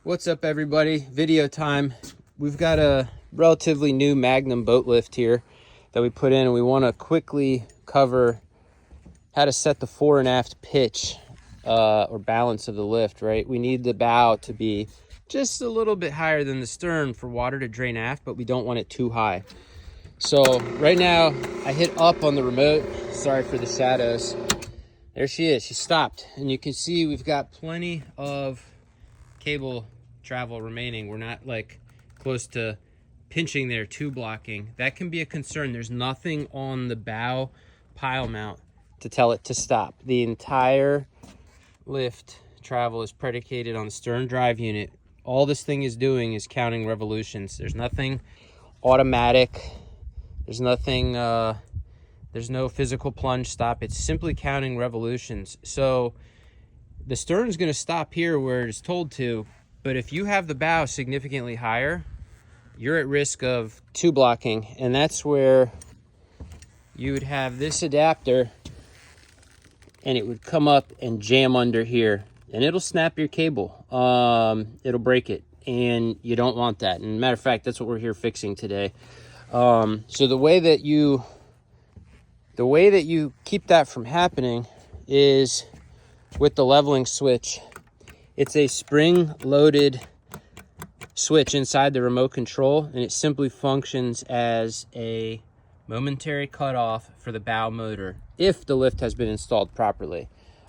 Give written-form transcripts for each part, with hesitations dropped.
What's up, everybody? Video time. We've got a relatively new Magnum boat lift here that we put in, and we want to quickly cover how to set the fore and aft pitch or balance of the lift, right? We need the bow to be just a little bit higher than the stern for water to drain aft, but we don't want it too high. So right now I hit up on the remote. Sorry for the shadows. There she is. She stopped, and you can see we've got plenty of cable travel remaining. We're not like close to pinching there, tube blocking. That can be a concern. There's nothing on the bow pile mount to tell it to stop. The entire lift travel is predicated on the stern drive unit. All this thing is doing is counting revolutions. There's nothing automatic. There's nothing, there's no physical plunge stop. It's simply counting revolutions. So the stern is going to stop here where it's told to, but if you have the bow significantly higher, you're at risk of tube blocking, and that's where you would have this adapter and it would come up and jam under here, and it'll snap your cable. It'll break it, and you don't want that. And matter of fact, that's what we're here fixing today. So the way that you keep that from happening is with the leveling switch. It's a spring-loaded switch inside the remote control, and it simply functions as a momentary cutoff for the bow motor if the lift has been installed properly.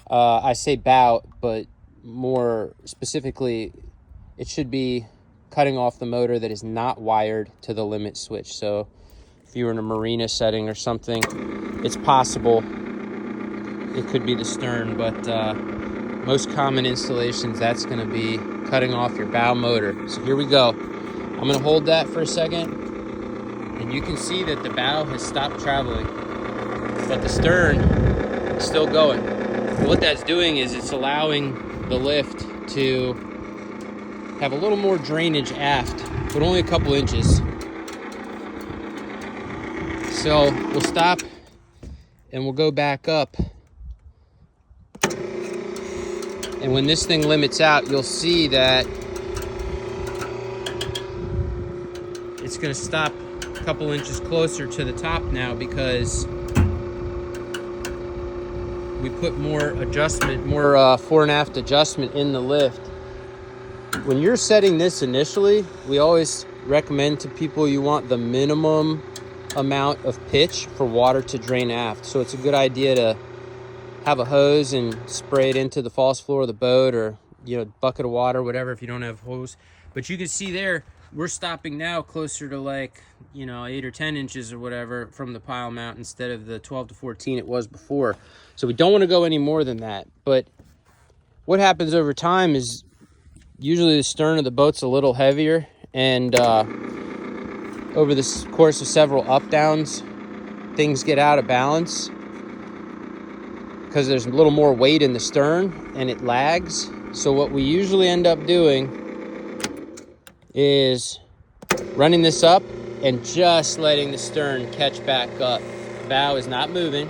I say bow, but more specifically, it should be cutting off the motor that is not wired to the limit switch. So if you were in a marina setting or something, it's possible it could be the stern, but most common installations, that's going to be cutting off your bow motor. So here we go. I'm going to hold that for a second, and you can see that the bow has stopped traveling, but the stern is still going. And what that's doing is it's allowing the lift to have a little more drainage aft, but only a couple inches. So we'll stop and we'll go back up. And when this thing limits out, you'll see that it's going to stop a couple inches closer to the top now, because we put more adjustment, more fore and aft adjustment in the lift. When you're setting this initially, we always recommend to people you want the minimum amount of pitch for water to drain aft. So it's a good idea to have a hose and spray it into the false floor of the boat, or bucket of water, whatever, if you don't have hose. But you can see there, we're stopping now closer to like 8 or 10 inches or whatever from the pile mount, instead of the 12 to 14 it was before. So we don't want to go any more than that. But what happens over time is usually the stern of the boat's a little heavier, and over the course of several up downs, things get out of balance because there's a little more weight in the stern and it lags. So what we usually end up doing is running this up and just letting the stern catch back up. The bow is not moving.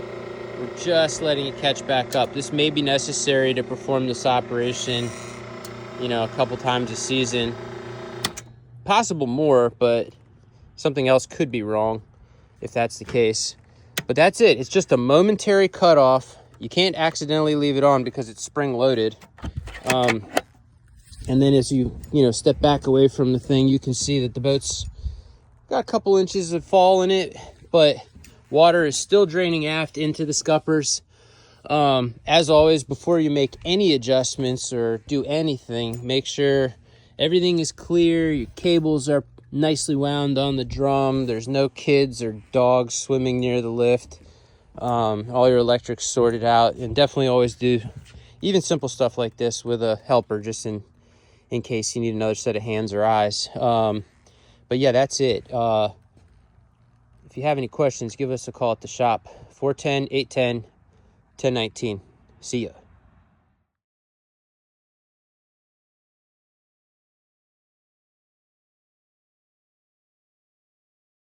We're just letting it catch back up. This may be necessary to perform this operation, a couple times a season. Possible more, but something else could be wrong if that's the case. But that's it. It's just a momentary cutoff. You can't accidentally leave it on because it's spring loaded. And then as you step back away from the thing, you can see that the boat's got a couple inches of fall in it, but water is still draining aft into the scuppers. As always, before you make any adjustments or do anything, make sure everything is clear, your cables are nicely wound on the drum, there's no kids or dogs swimming near the lift, all your electrics sorted out, and definitely always do even simple stuff like this with a helper, just in case you need another set of hands or eyes. But yeah, that's it. If you have any questions, give us a call at the shop, 410-810-1019. See ya.